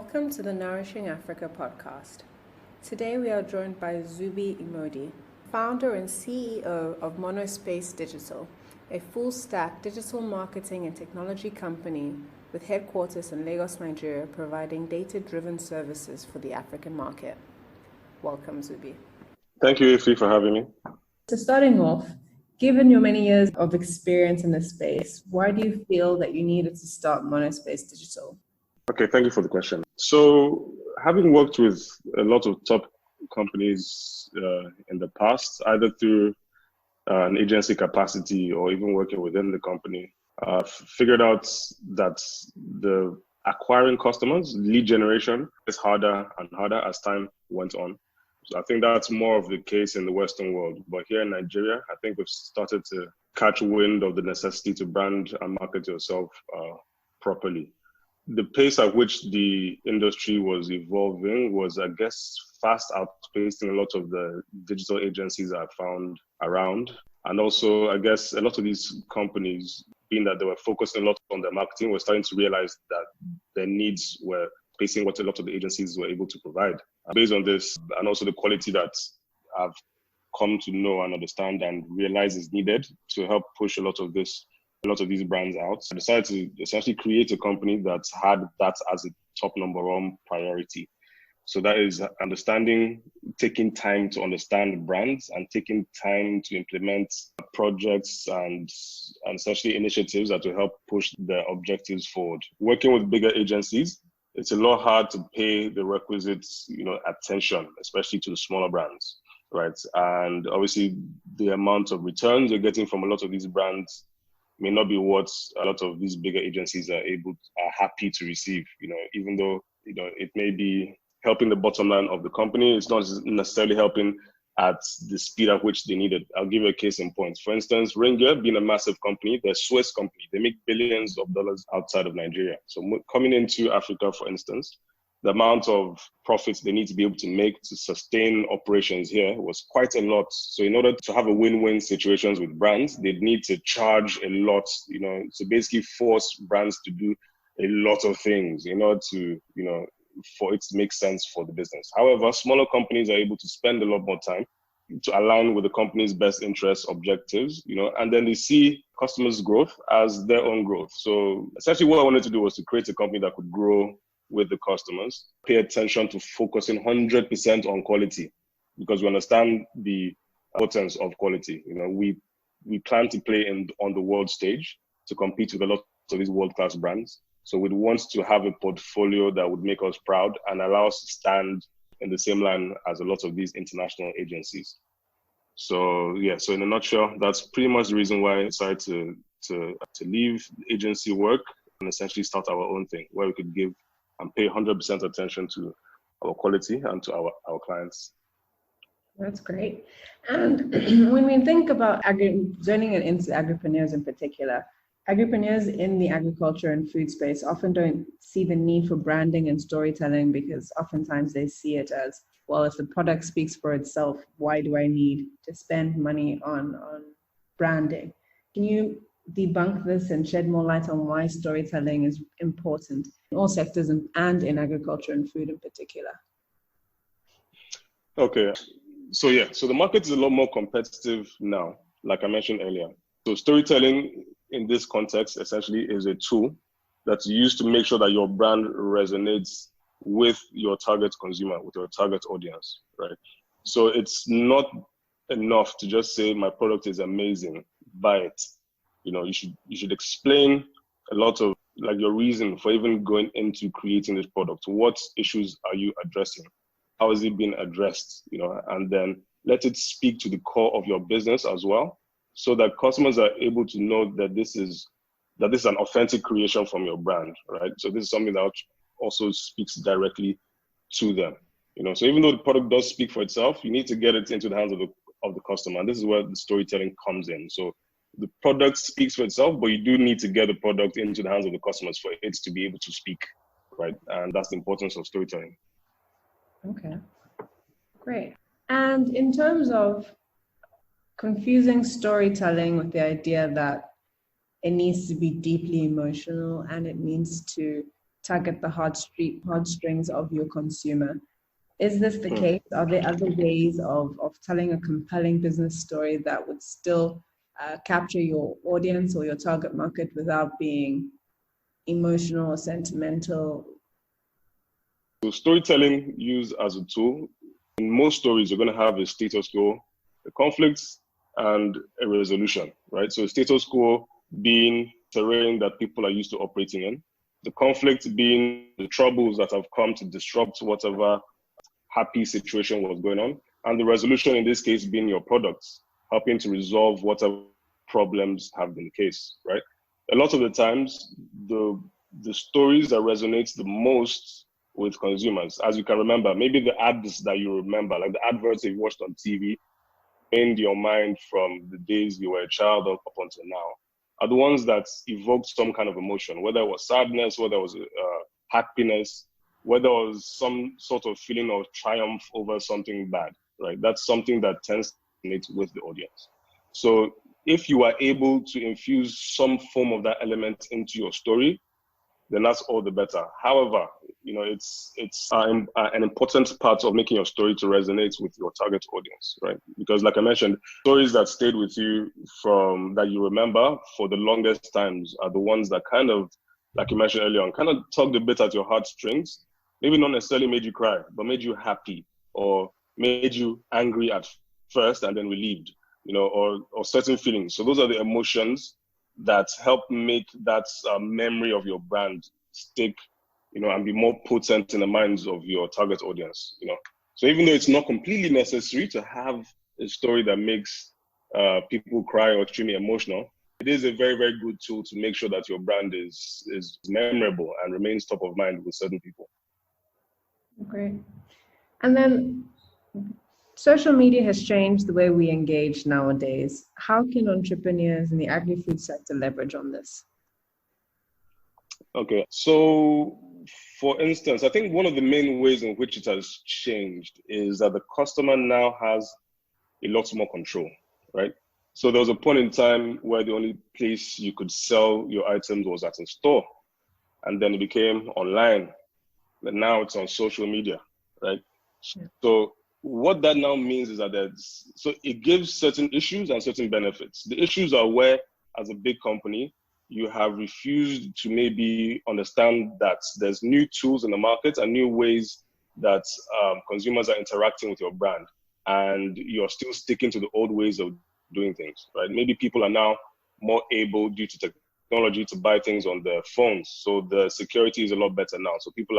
Welcome to the Nourishing Africa podcast. Today we are joined by Zubby, founder and CEO of Monospace Digital, a full-stack digital marketing and technology company with headquarters in Lagos, Nigeria, providing data-driven services for the African market. Welcome, Zubby. Thank you, Ify, for having me. So starting off, given your many years of experience in this space, why do you feel that you needed to start Monospace Digital? Okay, thank you for the question. So, having worked with a lot of top companies in the past, either through an agency capacity or even working within the company, figured out that the acquiring customers, lead generation, is harder and harder as time went on. So I think that's more of the case in the Western world. But here in Nigeria, I think we've started to catch wind of the necessity to brand and market yourself properly. The pace at which the industry was evolving was, I guess, fast outpacing a lot of the digital agencies I found around. And also, I guess, a lot of these companies, being that they were focusing a lot on their marketing, were starting to realize that their needs were pacing what a lot of the agencies were able to provide. Based on this, and also the quality that I've come to know and understand and realize is needed to help push a lot of these brands out, I decided to essentially create a company that had that as a top number one priority. So that is understanding, taking time to understand brands and taking time to implement projects and essentially initiatives that will help push the objectives forward. Working with bigger agencies, it's a lot hard to pay the requisite, attention, especially to the smaller brands, right? And obviously the amount of returns you're getting from a lot of these brands may not be what a lot of these bigger agencies are happy to receive. Even though it may be helping the bottom line of the company, it's not necessarily helping at the speed at which they need it. I'll give you a case in point. For instance, Ringgit being a massive company, they're a Swiss company. They make billions of dollars outside of Nigeria. So coming into Africa, for instance, the amount of profits they need to be able to make to sustain operations here was quite a lot. So in order to have a win-win situations with brands, they'd need to charge a lot, to basically force brands to do a lot of things in order to, for it to make sense for the business. However, smaller companies are able to spend a lot more time to align with the company's best interest objectives, and then they see customers' growth as their own growth. So essentially what I wanted to do was to create a company that could grow with the customers, pay attention to focusing 100% on quality, because we understand the importance of quality. We plan to play on the world stage to compete with a lot of these world-class brands. So we'd want to have a portfolio that would make us proud and allow us to stand in the same line as a lot of these international agencies. So in a nutshell, that's pretty much the reason why I decided to leave agency work and essentially start our own thing, where we could give and pay 100% attention to our quality and to our clients. That's great. And when we think about zoning it into agripreneurs in particular, agripreneurs in the agriculture and food space often don't see the need for branding and storytelling, because oftentimes they see it as, well, if the product speaks for itself, why do I need to spend money on branding? Can you debunk this and shed more light on why storytelling is important in all sectors and in agriculture and food in particular? Okay. So the market is a lot more competitive now, like I mentioned earlier. So storytelling in this context essentially is a tool that's used to make sure that your brand resonates with your target consumer, with your target audience, right? So it's not enough to just say my product is amazing, buy it. You should explain a lot of your reason for even going into creating this product. What issues are you addressing? How is it being addressed? And then let it speak to the core of your business as well, so that customers are able to know that this is an authentic creation from your brand, right? So this is something that also speaks directly to them. So even though the product does speak for itself, you need to get it into the hands of the customer. And this is where the storytelling comes in. So the product speaks for itself, but you do need to get the product into the hands of the customers for it to be able to speak, right? And that's the importance of storytelling. Okay, great. And in terms of confusing storytelling with the idea that it needs to be deeply emotional and it needs to target the heartstrings of your consumer. Is this the case? Are there other ways of telling a compelling business story that would still capture your audience or your target market without being emotional or sentimental? So storytelling used as a tool, in most stories, you're going to have a status quo, a conflict, and a resolution, right? So status quo being terrain that people are used to operating in, the conflict being the troubles that have come to disrupt whatever happy situation was going on, and the resolution in this case being your products, helping to resolve whatever problems have been the case, right? A lot of the times, the stories that resonate the most with consumers, as you can remember, maybe the ads that you remember, like the adverts you watched on TV, in your mind from the days you were a child up until now, are the ones that evoked some kind of emotion, whether it was sadness, whether it was happiness, whether it was some sort of feeling of triumph over something bad, right? That's something that tends to resonate with the audience. So if you are able to infuse some form of that element into your story, then that's all the better. However, it's an important part of making your story to resonate with your target audience, right? Because like I mentioned, stories that stayed with you from that you remember for the longest times are the ones that kind of, like you mentioned earlier on, kind of tugged a bit at your heartstrings. Maybe not necessarily made you cry, but made you happy or made you angry at first and then relieved, or certain feelings. So those are the emotions that help make that memory of your brand stick, and be more potent in the minds of your target audience, So even though it's not completely necessary to have a story that makes people cry or extremely emotional, it is a very, very good tool to make sure that your brand is memorable and remains top of mind with certain people. Great. And then social media has changed the way we engage nowadays. How can entrepreneurs in the agri-food sector leverage on this? Okay, so for instance, I think one of the main ways in which it has changed is that the customer now has a lot more control, right? So there was a point in time where the only place you could sell your items was at a store, and then it became online, but now it's on social media, right? Yeah. So what that now means is that so it gives certain issues and certain benefits. The issues are where, as a big company, you have refused to maybe understand that there's new tools in the market and new ways that consumers are interacting with your brand, and you're still sticking to the old ways of doing things, right? Maybe people are now more able, due to technology, to buy things on their phones. So the security is a lot better now. So people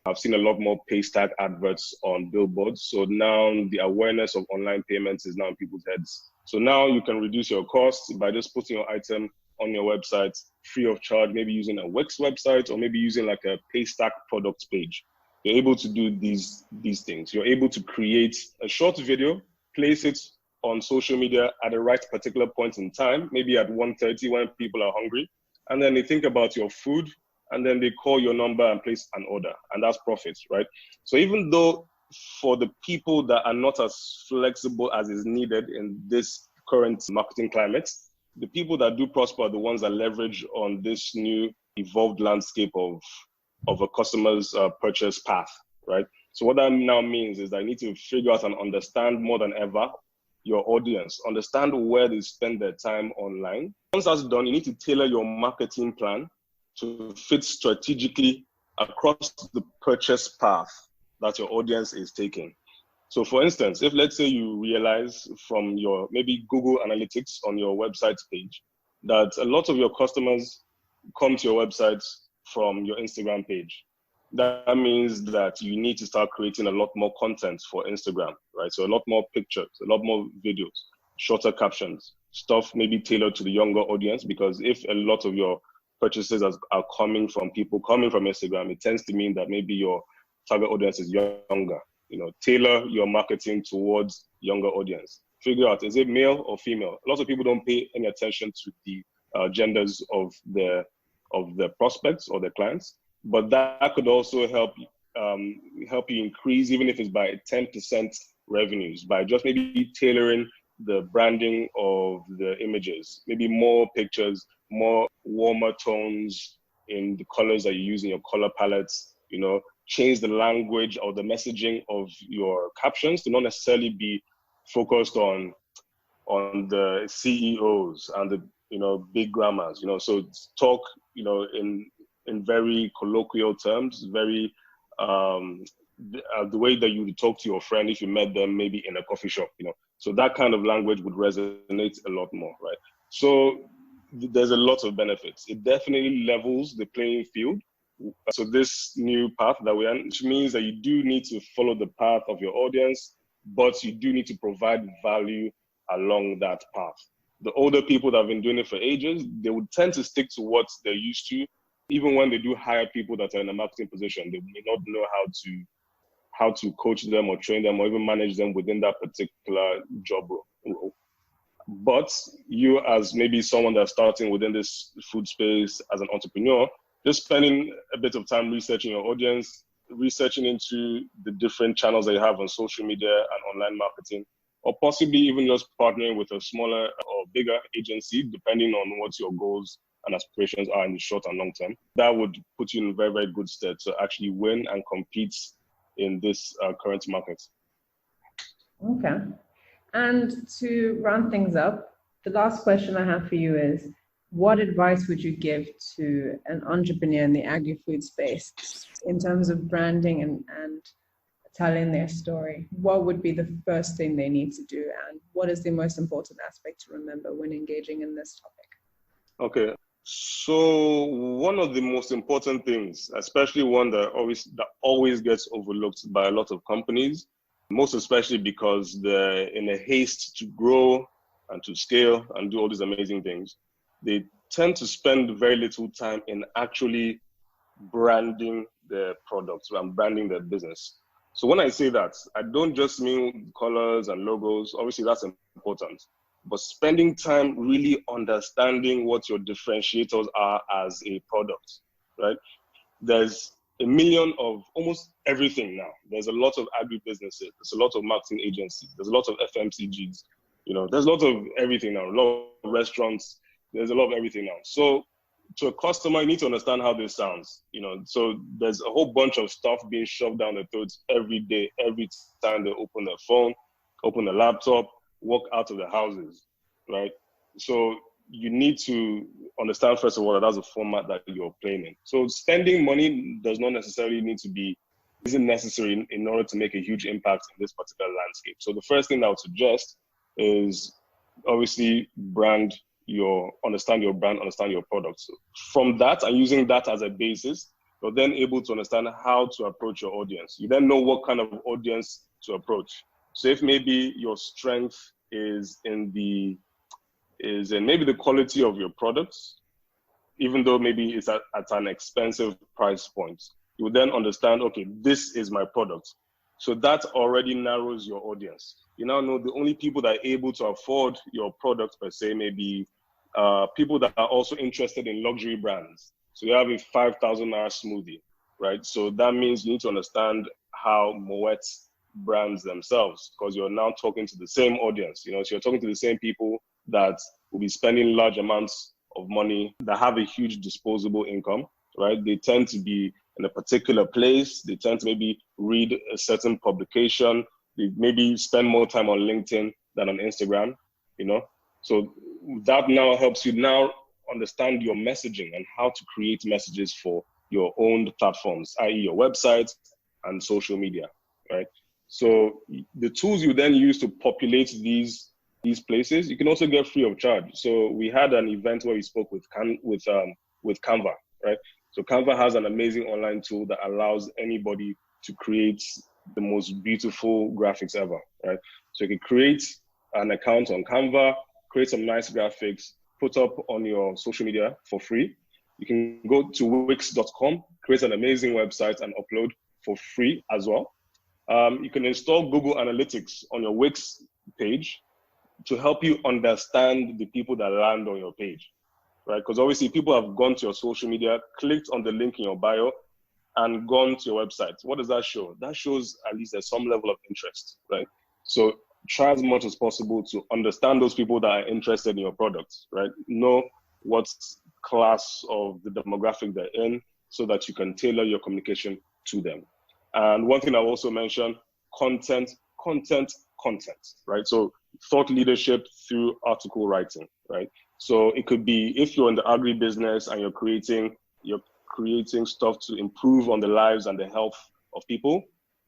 I've seen a lot more pay stack adverts on billboards. So now the awareness of online payments is now in people's heads. So now you can reduce your costs by just putting your item on your website free of charge, maybe using a Wix website or maybe using like a pay stack products page. You're able to do these things. You're able to create a short video, place it on social media at the right particular point in time, maybe at 1:30 when people are hungry, and then they think about your food, and then they call your number and place an order, and that's profits, right? So even though for the people that are not as flexible as is needed in this current marketing climate, the people that do prosper are the ones that leverage on this new evolved landscape of a customer's purchase path, right? So what that now means is that you need to figure out and understand more than ever your audience, understand where they spend their time online. Once that's done, you need to tailor your marketing plan to fit strategically across the purchase path that your audience is taking. So for instance, if let's say you realize from your maybe Google Analytics on your website page that a lot of your customers come to your website from your Instagram page, that means that you need to start creating a lot more content for Instagram, right? So a lot more pictures, a lot more videos, shorter captions, stuff maybe tailored to the younger audience, because if a lot of your purchases are coming from people coming from Instagram, it tends to mean that maybe your target audience is younger. Tailor your marketing towards younger audience. Figure out, is it male or female? A lot of people don't pay any attention to the genders of the prospects or the clients, but that could also help you increase, even if it's by 10% revenues, by just maybe tailoring the branding of the images, maybe more pictures, more warmer tones, in the colors that you use in your color palettes, you know, change the language or the messaging of your captions to not necessarily be focused on the CEOs and the, you know, big grammars, you know, so talk, you know, in very colloquial terms, very the way that you would talk to your friend if you met them maybe in a coffee shop, you know, so that kind of language would resonate a lot more, right? So there's a lot of benefits. It definitely levels the playing field. So this new path that we're on, which means that you do need to follow the path of your audience, but you do need to provide value along that path. The older people that have been doing it for ages, they would tend to stick to what they're used to. Even when they do hire people that are in a marketing position, they may not know how to coach them or train them or even manage them within that particular job role. But you, as maybe someone that's starting within this food space as an entrepreneur, just spending a bit of time researching your audience, researching into the different channels that you have on social media and online marketing, or possibly even just partnering with a smaller or bigger agency, depending on what your goals and aspirations are in the short and long term. That would put you in very, very good stead to actually win and compete in this current market. Okay. And to round things up, the last question I have for you is, what advice would you give to an entrepreneur in the agri-food space in terms of branding and telling their story? What would be the first thing they need to do? And what is the most important aspect to remember when engaging in this topic? Okay. So one of the most important things, especially one that always gets overlooked by a lot of companies, most especially because they're in a haste to grow and to scale and do all these amazing things, they tend to spend very little time in actually branding their products and branding their business. So when I say that, I don't just mean colors and logos. Obviously, that's important. But spending time really understanding what your differentiators are as a product, right? There's a million of almost everything now. There's a lot of agribusinesses. There's a lot of marketing agencies. There's a lot of FMCGs. You know, there's a lot of everything now. A lot of restaurants. There's a lot of everything now. So to a customer, you need to understand how this sounds. You know, so there's a whole bunch of stuff being shoved down their throats every day, every time they open their phone, open the laptop, walk out of the houses, right? So you need to understand, first of all, that that's a format that you're playing in. So spending money does not necessarily isn't necessary in order to make a huge impact in this particular landscape. So the first thing I would suggest is obviously understand your brand, understand your product. So from that and using that as a basis, you're then able to understand how to approach your audience. You then know what kind of audience to approach. So if maybe your strength is in maybe the quality of your products, even though maybe it's at an expensive price point, you will then understand, okay, this is my product. So that already narrows your audience. You now know the only people that are able to afford your product per se, maybe people that are also interested in luxury brands. So you have a 5,000 naira smoothie, right? So that means you need to understand how Moet brands themselves, because you're now talking to the same audience. You know, so you're talking to the same people that will be spending large amounts of money, that have a huge disposable income, right? They tend to be in a particular place. They tend to maybe read a certain publication. They maybe spend more time on LinkedIn than on Instagram, you know? So that now helps you now understand your messaging and how to create messages for your own platforms, i.e. your website and social media, right? So the tools you then use to populate these places, you can also get free of charge. So we had an event where we spoke with Canva, right? So Canva has an amazing online tool that allows anybody to create the most beautiful graphics ever, right? So you can create an account on Canva, create some nice graphics, put up on your social media for free. You can go to wix.com, create an amazing website and upload for free as well. You can install Google Analytics on your Wix page to help you understand the people that land on your page, right? Because obviously people have gone to your social media, clicked on the link in your bio, and gone to your website. What does that show? That shows at least there's some level of interest, right? So try as much as possible to understand those people that are interested in your products, right? Know what class of the demographic they're in so that you can tailor your communication to them. And one thing I'll also mention, content, right? So thought leadership through article writing, right? So it could be if you're in the agribusiness and you're creating stuff to improve on the lives and the health of people.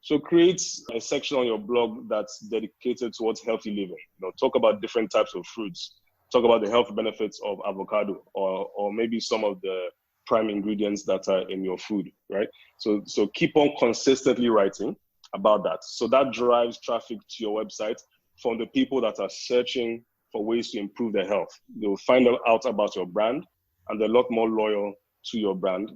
So create a section on your blog that's dedicated towards healthy living. Talk about different types of fruits. Talk about the health benefits of avocado, or maybe some of the prime ingredients that are in your food, right? So keep on consistently writing about that. So that drives traffic to your website from the people that are searching for ways to improve their health. They'll find out about your brand, and they're a lot more loyal to your brand,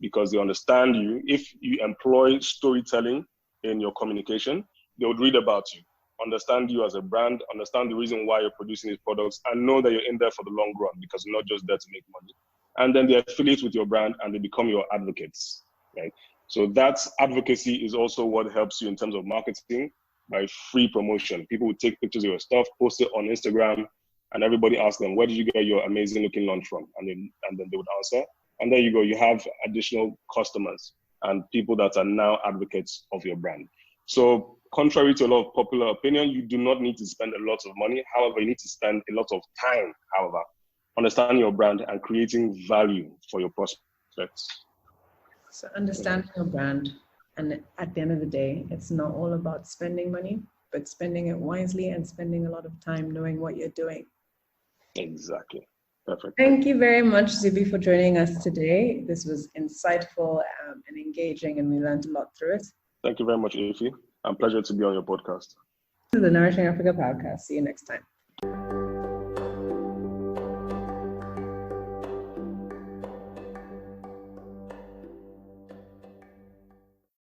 because they understand you. If you employ storytelling in your communication, they would read about you, understand you as a brand, understand the reason why you're producing these products, and know that you're in there for the long run because you're not just there to make money. And then they affiliate with your brand and they become your advocates, right? So that advocacy is also what helps you in terms of marketing by free promotion. People would take pictures of your stuff, post it on Instagram, and everybody asks them, where did you get your amazing looking lunch from? And then they would answer. And there you go, you have additional customers and people that are now advocates of your brand. So contrary to a lot of popular opinion, you do not need to spend a lot of money. However, you need to spend a lot of time, understanding your brand and creating value for your prospects. So understanding your brand, and at the end of the day, it's not all about spending money, but spending it wisely and spending a lot of time knowing what you're doing. Exactly. Perfect. Thank you very much, Zubby, for joining us today. This was insightful and engaging, and we learned a lot through it. Thank you very much, Ify. Pleasure to be on your podcast. This is the Nourishing Africa podcast. See you next time.